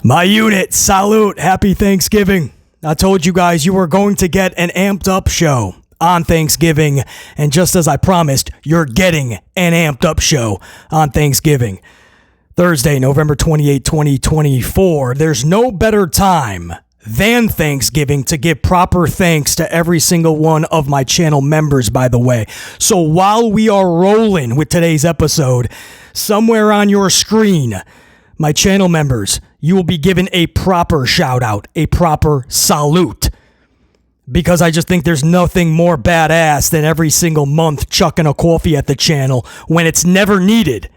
My unit, salute, happy Thanksgiving. I told you guys you were going to get an amped up show on Thanksgiving, and just as I promised, you're getting an amped up show on Thanksgiving. Thursday, November 28, 2024. There's no better time than Thanksgiving to give proper thanks to every single one of my channel members, by the way. So while we are rolling with today's episode, somewhere on your screen, my channel members, you will be given a proper shout out, a proper salute. Because I just think there's nothing more badass than every single month chucking a coffee at the channel when it's never needed.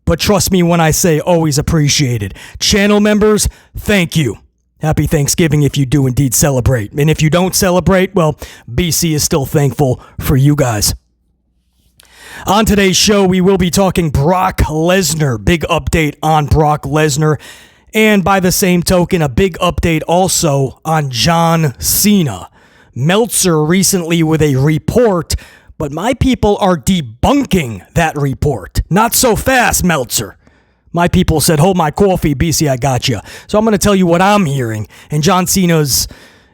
But trust me when I say always appreciated. Channel members, thank you. Happy Thanksgiving if you do indeed celebrate. And if you don't celebrate, well, BC is still thankful for you guys. On today's show, we will be talking Brock Lesnar. Big update on Brock Lesnar. And by the same token, a big update also on John Cena. Meltzer recently with a report, but my people are debunking that report. Not so fast, Meltzer. My people said, hold my coffee, BC, I got you. So I'm going to tell you what I'm hearing. And John Cena's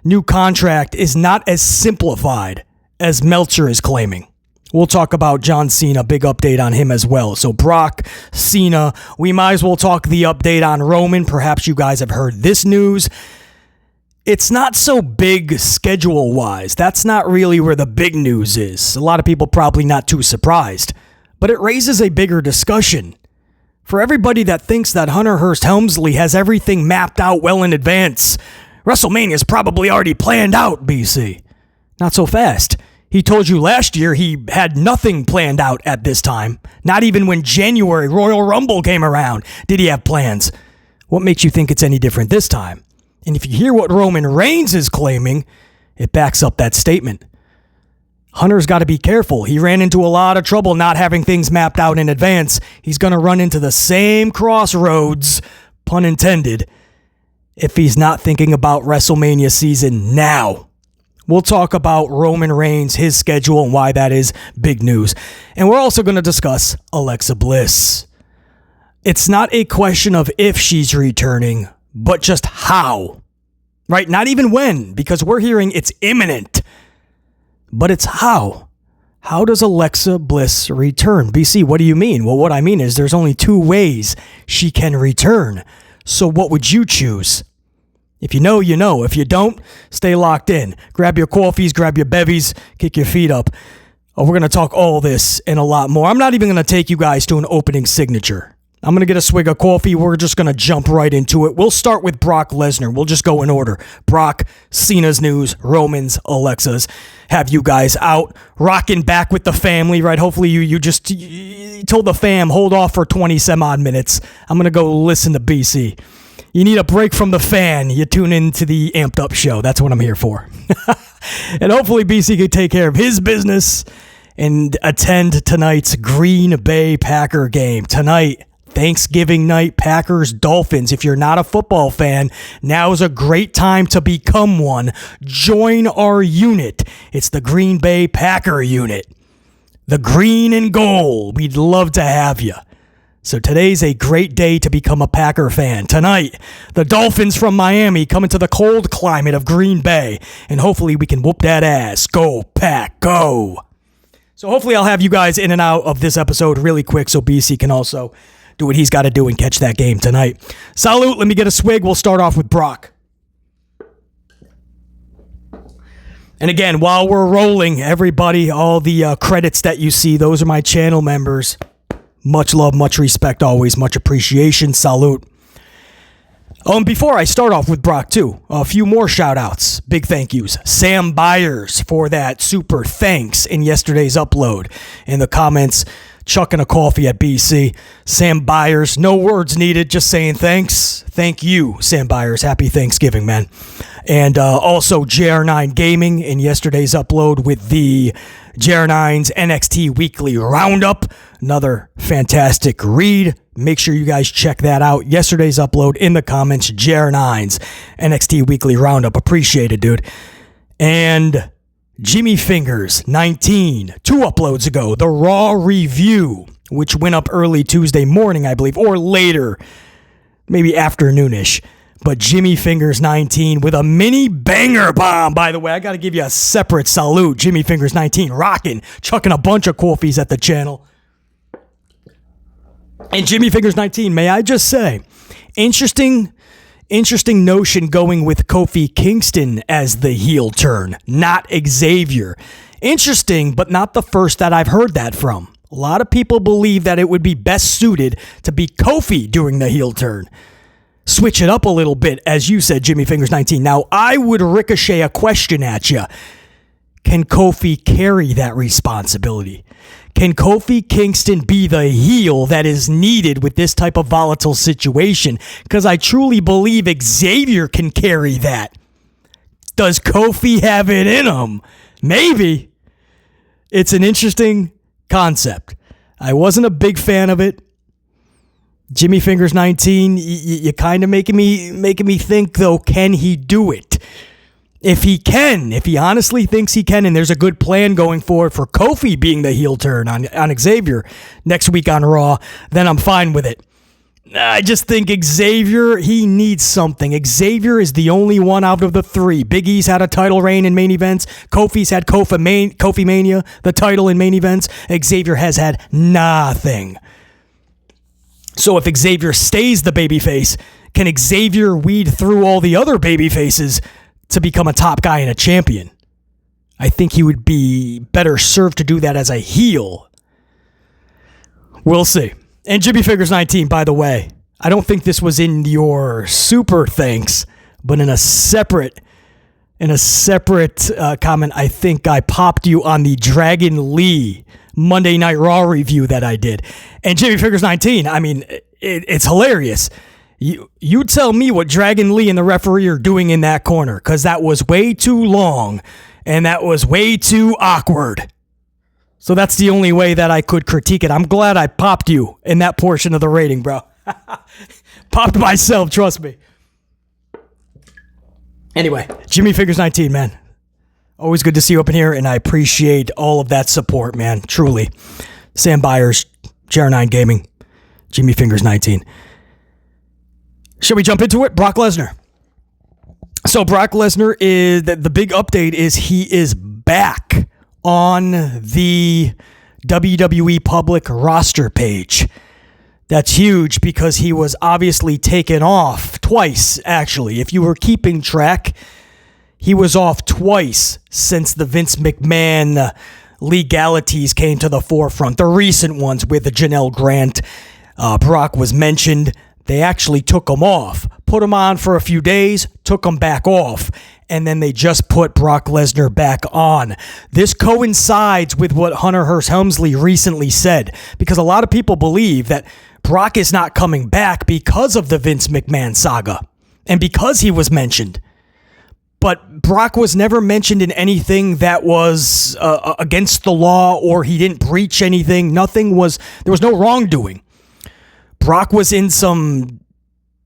new contract is not as simplified as Meltzer is claiming. We'll talk about John Cena, big update on him as well. So Brock, Cena, we might as well talk the update on Roman. Perhaps you guys have heard this news. It's not so big schedule-wise. That's not really where the big news is. A lot of people probably not too surprised. But it raises a bigger discussion. For everybody that thinks that Hunter Hearst Helmsley has everything mapped out well in advance, WrestleMania is probably already planned out, BC. Not so fast. He told you last year he had nothing planned out at this time. Not even when January Royal Rumble came around did he have plans. What makes you think it's any different this time? And if you hear what Roman Reigns is claiming, it backs up that statement. Hunter's got to be careful. He ran into a lot of trouble not having things mapped out in advance. He's going to run into the same crossroads, pun intended, if he's not thinking about WrestleMania season now. We'll talk about Roman Reigns, his schedule, and why that is big news. And we're also going to discuss Alexa Bliss. It's not a question of if she's returning, but just how. Right? Not even when, because we're hearing it's imminent. But it's how. How does Alexa Bliss return? BC, what do you mean? Well, what I mean is there's only two ways she can return. So what would you choose? If you know, you know. If you don't, stay locked in. Grab your coffees, grab your bevies, kick your feet up. We're going to talk all this and a lot more. I'm not even going to take you guys to an opening signature. I'm going to get a swig of coffee. We're just going to jump right into it. We'll start with Brock Lesnar. We'll just go in order. Brock, Cena's news, Roman's, Alexa's. Have you guys out, rocking back with the family, right? Hopefully you told the fam, hold off for 20 some odd minutes. I'm going to go listen to BC. You need a break from the fan. You tune into the Amped Up show. That's what I'm here for. And hopefully BC can take care of his business and attend tonight's Green Bay Packer game. Tonight, Thanksgiving night, Packers, Dolphins. If you're not a football fan, now is a great time to become one. Join our unit. It's the Green Bay Packer unit. The green and gold. We'd love to have you. So today's a great day to become a Packer fan. Tonight, the Dolphins from Miami come into the cold climate of Green Bay, and hopefully we can whoop that ass. Go, Pack, go. So hopefully I'll have you guys in and out of this episode really quick so BC can also do what he's got to do and catch that game tonight. Salute, let me get a swig. We'll start off with Brock. And again, while we're rolling, everybody, all the credits that you see, those are my channel members. Much love, much respect, always much appreciation. Salute. Before I start off with Brock, too, a few more shout-outs. Big thank yous. Sam Byers for that super thanks in yesterday's upload. In the comments, chucking a coffee at BC. Sam Byers, no words needed, just saying thanks. Thank you, Sam Byers. Happy Thanksgiving, man. And also JR9 Gaming in yesterday's upload with the JR9's NXT Weekly Roundup. Another fantastic read. Make sure you guys check that out. Yesterday's upload in the comments, JR9's NXT Weekly Roundup. Appreciate it, dude. And Jimmy Fingers 19, 2 uploads ago, the Raw Review, which went up early Tuesday morning, I believe, or later, maybe afternoonish. But Jimmy Fingers 19 with a mini banger bomb. By the way, I got to give you a separate salute. Jimmy Fingers 19 rocking, chucking a bunch of coffees at the channel. And Jimmy Fingers 19, may I just say, interesting notion going with Kofi Kingston as the heel turn, not Xavier. Interesting, but not the first that I've heard that from. A lot of people believe that it would be best suited to be Kofi doing the heel turn. Switch it up a little bit, as you said, Jimmy Fingers 19. Now, I would ricochet a question at you. Can Kofi carry that responsibility? Can Kofi Kingston be the heel that is needed with this type of volatile situation? Because I truly believe Xavier can carry that. Does Kofi have it in him? Maybe. It's an interesting concept. I wasn't a big fan of it. Jimmy Fingers 19, you kind of making me think, though, can he do it? If he can, if he honestly thinks he can, and there's a good plan going forward for Kofi being the heel turn on Xavier next week on Raw, then I'm fine with it. I just think Xavier, he needs something. Xavier is the only one out of the three. Big E's had a title reign in main events. Kofi's had Kofi Mania, the title in main events. Xavier has had nothing. So if Xavier stays the babyface, can Xavier weed through all the other babyfaces to become a top guy and a champion? I think he would be better served to do that as a heel. We'll see. And Jimmy Fingers 19, by the way, I don't think this was in your super thanks, but in a separate comment, I think I popped you on the Dragon Lee Monday Night Raw review that I did. And Jimmy Fingers 19, I mean, it's hilarious. You tell me what Dragon Lee and the referee are doing in that corner, because that was way too long and that was way too awkward. So that's the only way that I could critique it. I'm glad I popped you in that portion of the rating, bro. Popped myself, trust me. Anyway, Jimmy Fingers 19, man. Always good to see you up in here, and I appreciate all of that support, man. Truly. Sam Byers, JR9 Gaming, Jimmy Fingers 19. Shall we jump into it? Brock Lesnar. So Brock Lesnar, is the big update is he is back on the WWE public roster page. That's huge because he was obviously taken off twice, actually. If you were keeping track, he was off twice since the Vince McMahon legalities came to the forefront. The recent ones with the Janelle Grant, Brock was mentioned. They actually took him off, put him on for a few days, took him back off, and then they just put Brock Lesnar back on. This coincides with what Hunter Hearst Helmsley recently said, because a lot of people believe that Brock is not coming back because of the Vince McMahon saga and because he was mentioned. But Brock was never mentioned in anything that was against the law, or he didn't breach anything. There was no wrongdoing. Brock was in some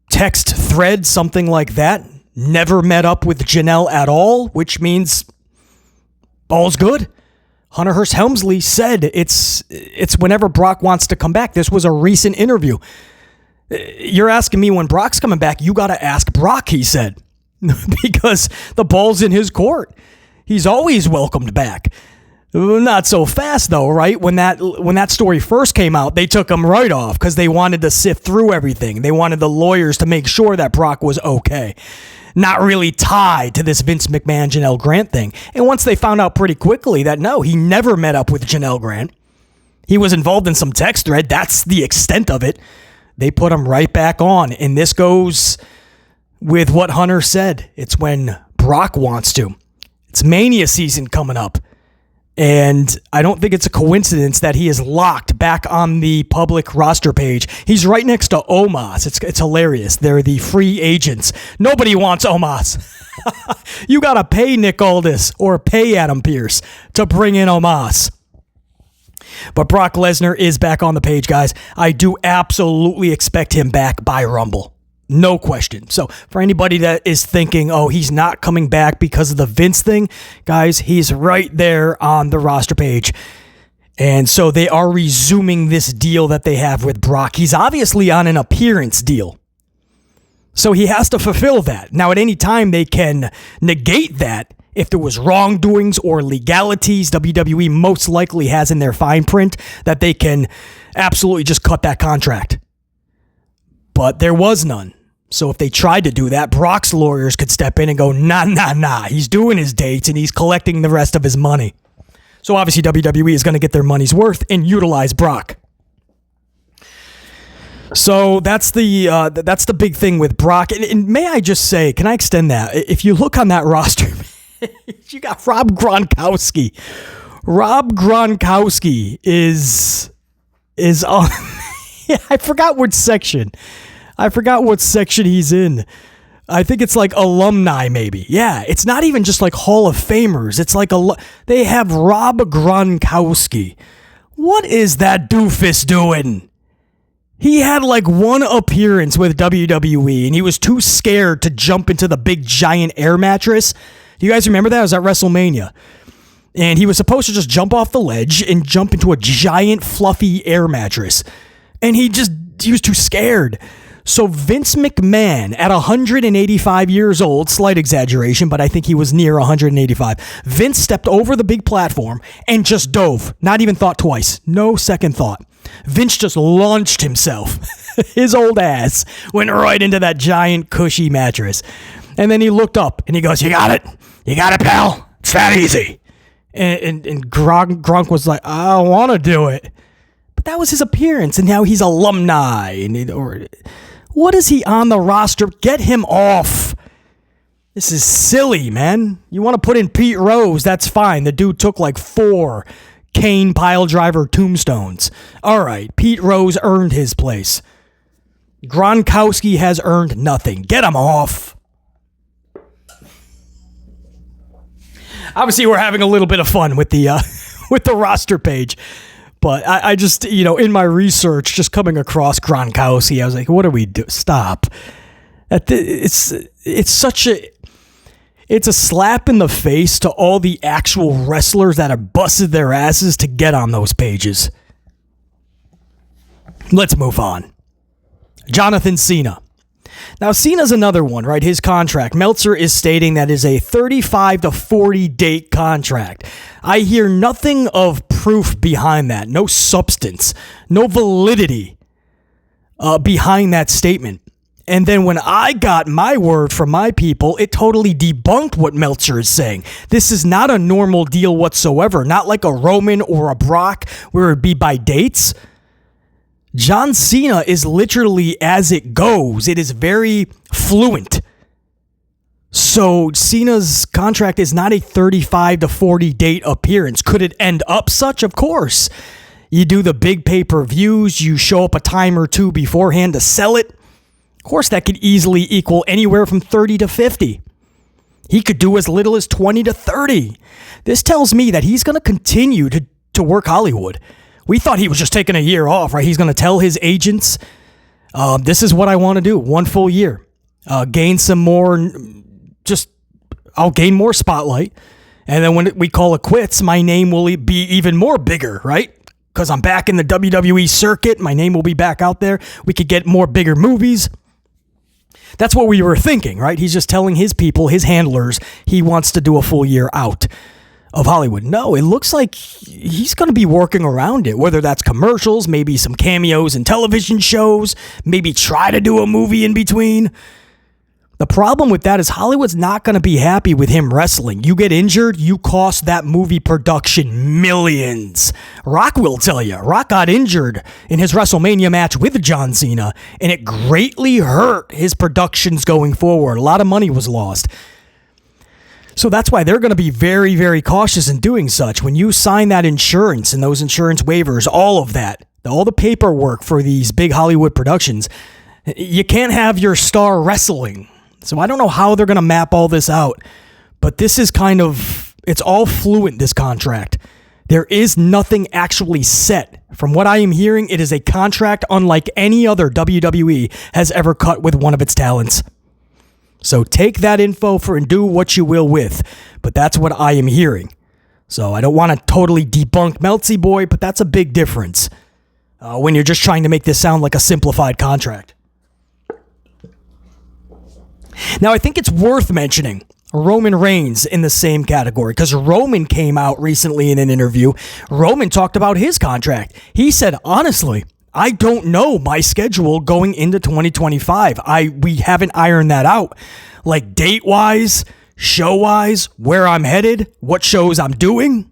text thread, something like that. Never met up with Janelle at all, which means all's good. Hunter Hearst Helmsley said it's whenever Brock wants to come back. This was a recent interview. You're asking me when Brock's coming back, you got to ask Brock, he said, because the ball's in his court. He's always welcomed back. Not so fast, though, right? When that story first came out, they took him right off because they wanted to sift through everything. They wanted the lawyers to make sure that Brock was okay. Not really tied to this Vince McMahon, Janelle Grant thing. And once they found out pretty quickly that, no, he never met up with Janelle Grant. He was involved in some text thread. That's the extent of it. They put him right back on. And this goes with what Hunter said. It's when Brock wants to. It's Mania season coming up. And I don't think it's a coincidence that he is locked back on the public roster page. He's right next to Omos. It's hilarious. They're the free agents. Nobody wants Omos. You got to pay Nick Aldis or pay Adam Pearce to bring in Omos. But Brock Lesnar is back on the page, guys. I do absolutely expect him back by Rumble. No question. So for anybody that is thinking, oh, he's not coming back because of the Vince thing, guys, he's right there on the roster page. And so they are resuming this deal that they have with Brock. He's obviously on an appearance deal. So he has to fulfill that. Now, at any time, they can negate that. If there was wrongdoings or legalities, WWE most likely has in their fine print that they can absolutely just cut that contract. But there was none. So if they tried to do that, Brock's lawyers could step in and go, nah. He's doing his dates and he's collecting the rest of his money. So obviously WWE is going to get their money's worth and utilize Brock. So that's the big thing with Brock. And may I just say, can I extend that? If you look on that roster, you got Rob Gronkowski. Rob Gronkowski is on. I forgot what section he's in. I think it's like alumni, maybe. Yeah, it's not even just like Hall of Famers. It's like they have Rob Gronkowski. What is that doofus doing? He had like one appearance with WWE, and he was too scared to jump into the big giant air mattress. Do you guys remember that? It was at WrestleMania. And he was supposed to just jump off the ledge and jump into a giant fluffy air mattress. And he was too scared. So Vince McMahon, at 185 years old, slight exaggeration, but I think he was near 185, Vince stepped over the big platform and just dove. Not even thought twice. No second thought. Vince just launched himself. His old ass went right into that giant cushy mattress. And then he looked up and he goes, You got it, pal. It's that easy. And Gronk was like, I don't want to do it. But that was his appearance, and now he's alumni. What is he on the roster? Get him off. This is silly, man. You want to put in Pete Rose, that's fine. The dude took like 4 Kane piledriver tombstones. All right, Pete Rose earned his place. Gronkowski has earned nothing. Get him off. Obviously, we're having a little bit of fun with the roster page. But I just, in my research, just coming across Gronkowski, I was like, what do we do? Stop. It's a slap in the face to all the actual wrestlers that have busted their asses to get on those pages. Let's move on. Jonathan Cena. Now, Cena's another one, right? His contract. Meltzer is stating that is a 35 to 40 date contract. I hear nothing of proof behind that. No substance. No validity behind that statement. And then when I got my word from my people, it totally debunked what Meltzer is saying. This is not a normal deal whatsoever. Not like a Roman or a Brock where it'd be by dates. John Cena is literally as it goes. It is very fluent. So Cena's contract is not a 35 to 40 date appearance. Could it end up such? Of course. You do the big pay-per-views. You show up a time or two beforehand to sell it. Of course, that could easily equal anywhere from 30 to 50. He could do as little as 20 to 30. This tells me that he's going to continue to work Hollywood. We thought he was just taking a year off, right? He's going to tell his agents, this is what I want to do. 1 full year. Gain some more, I'll gain more spotlight. And then when we call it quits, my name will be even more bigger, right? Because I'm back in the WWE circuit. My name will be back out there. We could get more bigger movies. That's what we were thinking, right? He's just telling his people, his handlers, he wants to do a full year out of Hollywood. No, it looks like he's going to be working around it, whether that's commercials, maybe some cameos in television shows, maybe try to do a movie in between. The problem with that is Hollywood's not going to be happy with him wrestling. You get injured, you cost that movie production millions. Rock will tell you. Rock got injured in his WrestleMania match with John Cena, and it greatly hurt his productions going forward. A lot of money was lost. So that's why they're going to be very, very cautious in doing such. When you sign that insurance and those insurance waivers, all of that, all the paperwork for these big Hollywood productions, you can't have your star wrestling. So I don't know how they're going to map all this out, but this is it's all fluent, this contract. There is nothing actually set. From what I am hearing, it is a contract unlike any other WWE has ever cut with one of its talents. So take that info and do what you will with, but that's what I am hearing. So I don't want to totally debunk Meltzy Boy, but that's a big difference when you're just trying to make this sound like a simplified contract. Now, I think it's worth mentioning Roman Reigns in the same category, because Roman came out recently in an interview. Roman talked about his contract. He said, honestly, I don't know my schedule going into 2025. We haven't ironed that out. Like date-wise, show-wise, where I'm headed, what shows I'm doing.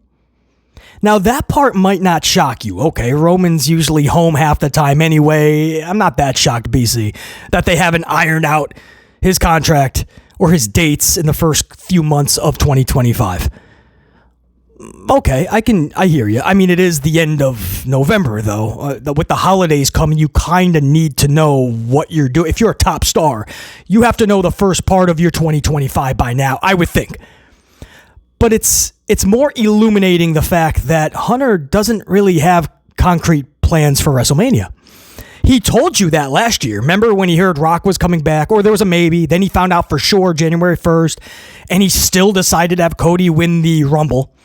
Now, that part might not shock you. Okay, Roman's usually home half the time anyway. I'm not that shocked, BC, that they haven't ironed out his contract or his dates in the first few months of 2025. Okay, I hear you. I mean, it is the end of November, though. With the holidays coming, you kind of need to know what you're doing. If you're a top star, you have to know the first part of your 2025 by now, I would think. But it's more illuminating the fact that Hunter doesn't really have concrete plans for WrestleMania. He told you that last year. Remember when he heard Rock was coming back, or there was a maybe, then he found out for sure January 1st, and he still decided to have Cody win the Rumble.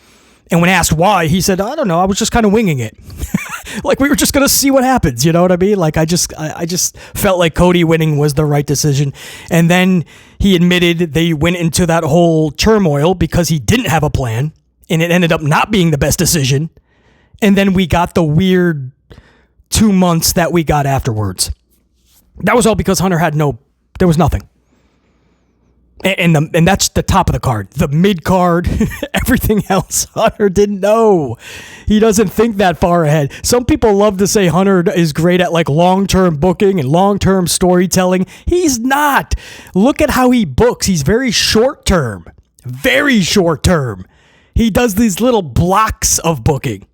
And when asked why, he said, I don't know, I was just kind of winging it. Like, we were just going to see what happens, you know what I mean? Like, I just felt like Cody winning was the right decision. And then he admitted they went into that whole turmoil because he didn't have a plan, and it ended up not being the best decision. And then we got the weird 2 months that we got afterwards. That was all because Hunter there was nothing. And that's the top of the card. The mid card, everything else, Hunter didn't know. He doesn't think that far ahead. Some people love to say Hunter is great at like long-term booking and long-term storytelling. He's not. Look at how he books. He's very short-term. Very short-term. He does these little blocks of booking.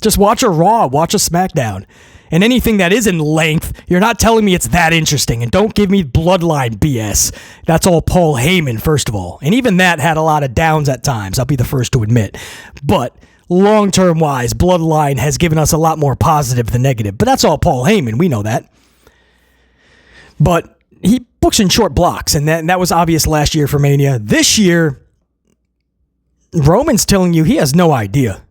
Just watch a Raw, watch a SmackDown. And anything that is in length, you're not telling me it's that interesting. And don't give me bloodline BS. That's all Paul Heyman, first of all. And even that had a lot of downs at times, I'll be the first to admit. But long-term wise, bloodline has given us a lot more positive than negative. But that's all Paul Heyman, we know that. But he books in short blocks, and that was obvious last year for Mania. This year, Roman's telling you he has no idea.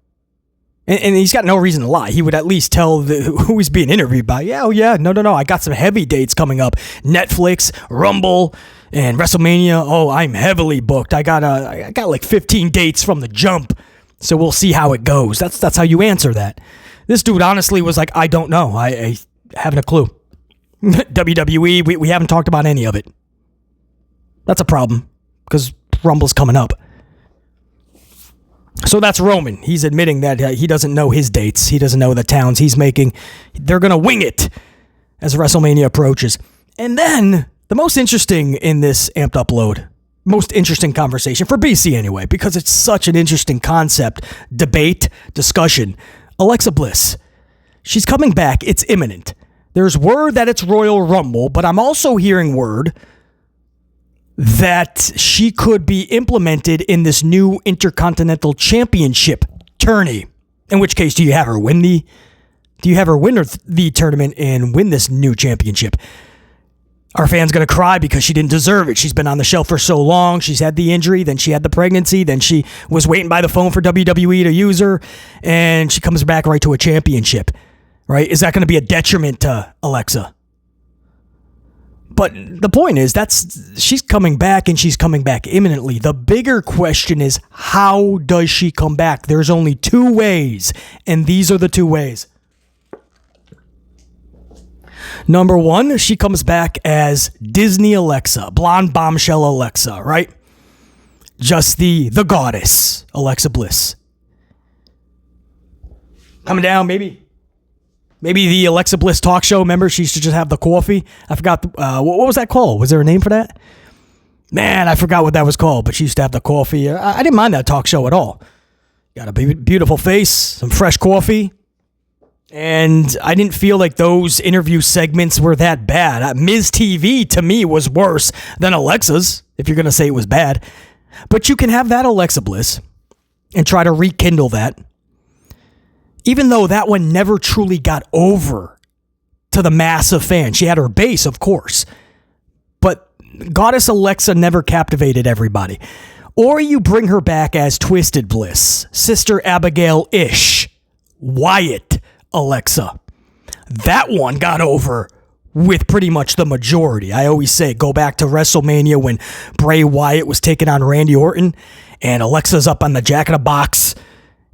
And he's got no reason to lie. He would at least tell who he's being interviewed by. No, I got some heavy dates coming up. Netflix, Rumble, and WrestleMania. Oh, I'm heavily booked. I got like 15 dates from the jump. So we'll see how it goes. That's how you answer that. This dude honestly was like, I don't know. I haven't a clue. WWE, we haven't talked about any of it. That's a problem because Rumble's coming up. So that's Roman. He's admitting that he doesn't know his dates. He doesn't know the towns he's making. They're going to wing it as WrestleMania approaches. And then the most interesting in this amped up load, most interesting conversation for BC anyway, because it's such an interesting concept, debate, discussion. Alexa Bliss. She's coming back. It's imminent. There's word that it's Royal Rumble, but I'm also hearing word that she could be implemented in this new Intercontinental Championship tourney. In which case, do you have her win the tournament and win this new championship? Are fans going to cry because she didn't deserve it? She's been on the shelf for so long. She's had the injury, then she had the pregnancy, then she was waiting by the phone for WWE to use her, and she comes back right to a championship. Right? Is that going to be a detriment to Alexa? But the point is, she's coming back, and she's coming back imminently. The bigger question is, how does she come back? There's only two ways, and these are the two ways. Number one, she comes back as Disney Alexa, blonde bombshell Alexa, right? Just the goddess, Alexa Bliss. Coming down, maybe the Alexa Bliss talk show. Remember, she used to just have the coffee. I forgot, what was that called? Was there a name for that? Man, I forgot what that was called, but she used to have the coffee. I didn't mind that talk show at all. Got a beautiful face, some fresh coffee, and I didn't feel like those interview segments were that bad. Ms. TV, to me, was worse than Alexa's, if you're going to say it was bad. But you can have that Alexa Bliss and try to rekindle that. Even though that one never truly got over to the mass of fans. She had her base, of course. But Goddess Alexa never captivated everybody. Or you bring her back as Twisted Bliss, Sister Abigail-ish, Wyatt Alexa. That one got over with pretty much the majority. I always say, go back to WrestleMania when Bray Wyatt was taking on Randy Orton, and Alexa's up on the Jack in the Box,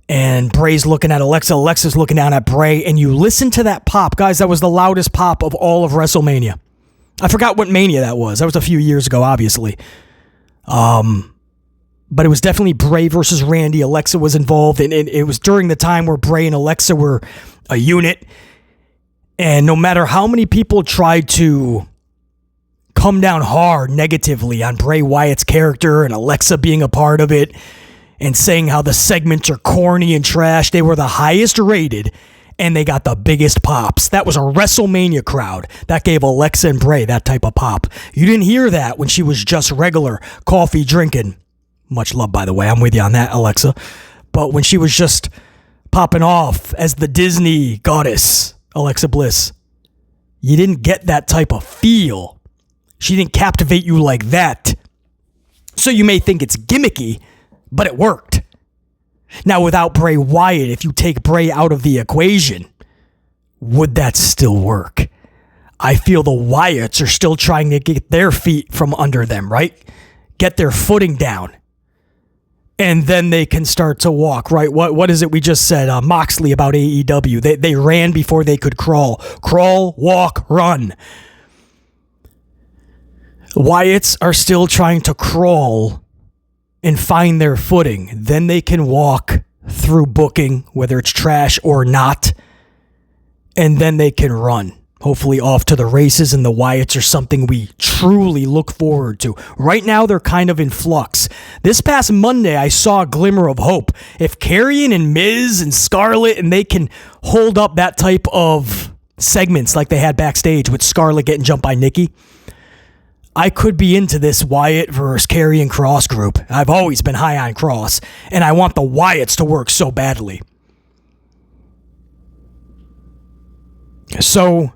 and Bray's looking at Alexa, Alexa's looking down at Bray, and you listen to that pop. Guys, that was the loudest pop of all of WrestleMania. I forgot what Mania that was. That was a few years ago, obviously. But it was definitely Bray versus Randy. Alexa was involved, and it was during the time where Bray and Alexa were a unit. And no matter how many people tried to come down hard negatively on Bray Wyatt's character and Alexa being a part of it and saying how the segments are corny and trash, they were the highest rated and they got the biggest pops. That was a WrestleMania crowd that gave Alexa and Bray that type of pop. You didn't hear that when she was just regular coffee drinking. Much love, by the way. I'm with you on that, Alexa. But when she was just popping off as the Disney goddess, Alexa Bliss, you didn't get that type of feel. She didn't captivate you like that. So you may think it's gimmicky, but it worked. Now, without Bray Wyatt, if you take Bray out of the equation, would that still work? I feel the Wyatts are still trying to get their feet from under them, right? Get their footing down. And then they can start to walk, right? What is it we just said, Moxley, about AEW? They ran before they could crawl. Crawl, walk, run. Wyatts are still trying to crawl and find their footing. Then they can walk through booking, whether it's trash or not. And then they can run. Hopefully off to the races, and the Wyatts are something we truly look forward to. Right now, they're kind of in flux. This past Monday, I saw a glimmer of hope. If Karrion and Miz and Scarlett, and they can hold up that type of segments like they had backstage with Scarlett getting jumped by Nikki, I could be into this Wyatt versus Karrion Kross group. I've always been high on Kross, and I want the Wyatts to work so badly. So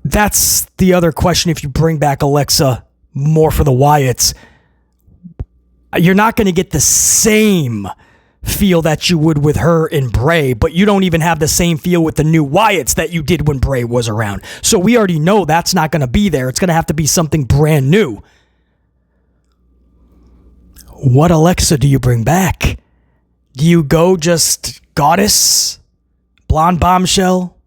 that's the other question. If you bring back Alexa more for the Wyatts, you're not going to get the same feel that you would with her and Bray, but you don't even have the same feel with the new Wyatts that you did when Bray was around. So we already know that's not going to be there. It's going to have to be something brand new. What Alexa do you bring back? Do you go just goddess, blonde bombshell,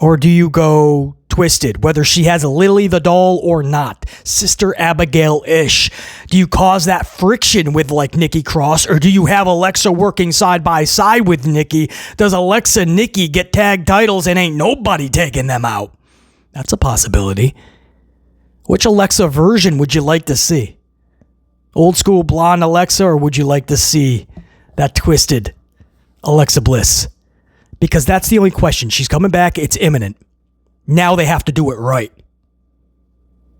or do you go twisted, whether she has Lily the doll or not, Sister Abigail-ish? Do you cause that friction with like Nikki Cross, or do you have Alexa working side by side with Nikki? Does Alexa and Nikki get tag titles and ain't nobody taking them out? That's a possibility. Which Alexa version would you like to see? Old school blonde Alexa, or would you like to see that twisted Alexa Bliss? Because that's the only question. She's coming back. It's imminent. Now they have to do it right.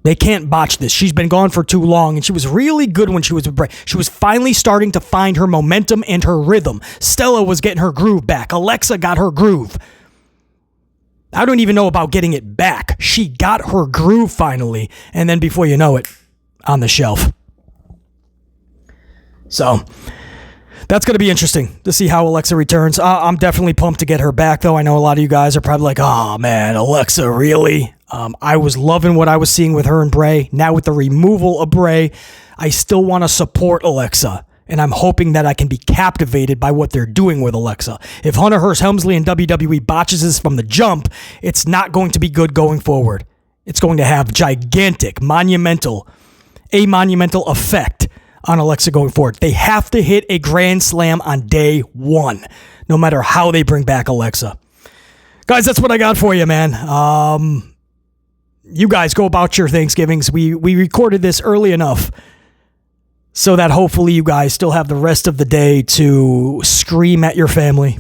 They can't botch this. She's been gone for too long, and she was really good when she was with Bray. She was finally starting to find her momentum and her rhythm. Stella was getting her groove back. Alexa got her groove. I don't even know about getting it back. She got her groove finally, and then before you know it, on the shelf. So that's going to be interesting to see how Alexa returns. I'm definitely pumped to get her back, though. I know a lot of you guys are probably like, oh, man, Alexa, really? I was loving what I was seeing with her and Bray. Now with the removal of Bray, I still want to support Alexa, and I'm hoping that I can be captivated by what they're doing with Alexa. If Hunter Hearst Helmsley and WWE botches this from the jump, it's not going to be good going forward. It's going to have gigantic, monumental effect on Alexa going forward. They have to hit a grand slam on day one, no matter how they bring back Alexa. Guys, that's what I got for you, man. You guys go about your Thanksgivings. We recorded this early enough so that hopefully you guys still have the rest of the day to scream at your family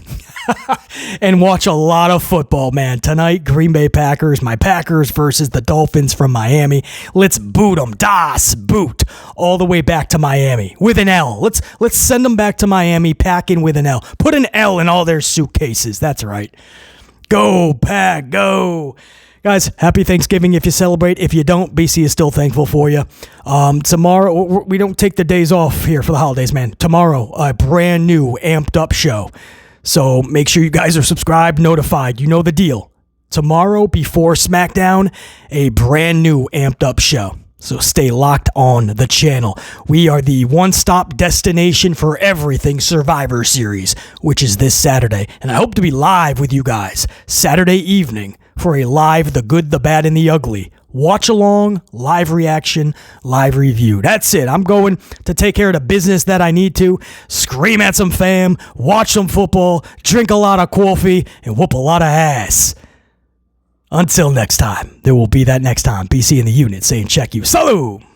and watch a lot of football, man. Tonight, Green Bay Packers, my Packers versus the Dolphins from Miami. Let's boot them. Das Boot. All the way back to Miami with an L. Let's send them back to Miami, pack in with an L. Put an L in all their suitcases. That's right. Go, Pack, go. Guys, happy Thanksgiving if you celebrate. If you don't, BC is still thankful for you. Tomorrow, we don't take the days off here for the holidays, man. Tomorrow, a brand new amped up show. So make sure you guys are subscribed, notified. You know the deal. tomorrow before SmackDown, a brand new amped up show. So stay locked on the channel. We are the one-stop destination for everything Survivor Series, which is this Saturday. And I hope to be live with you guys Saturday evening for a live The Good, the Bad, and the Ugly watch along, live reaction, live review. That's it. I'm going to take care of the business that I need to, scream at some fam, watch some football, drink a lot of coffee, and whoop a lot of ass. Until next time, there will be that next time. BC in the unit saying check you. Salute!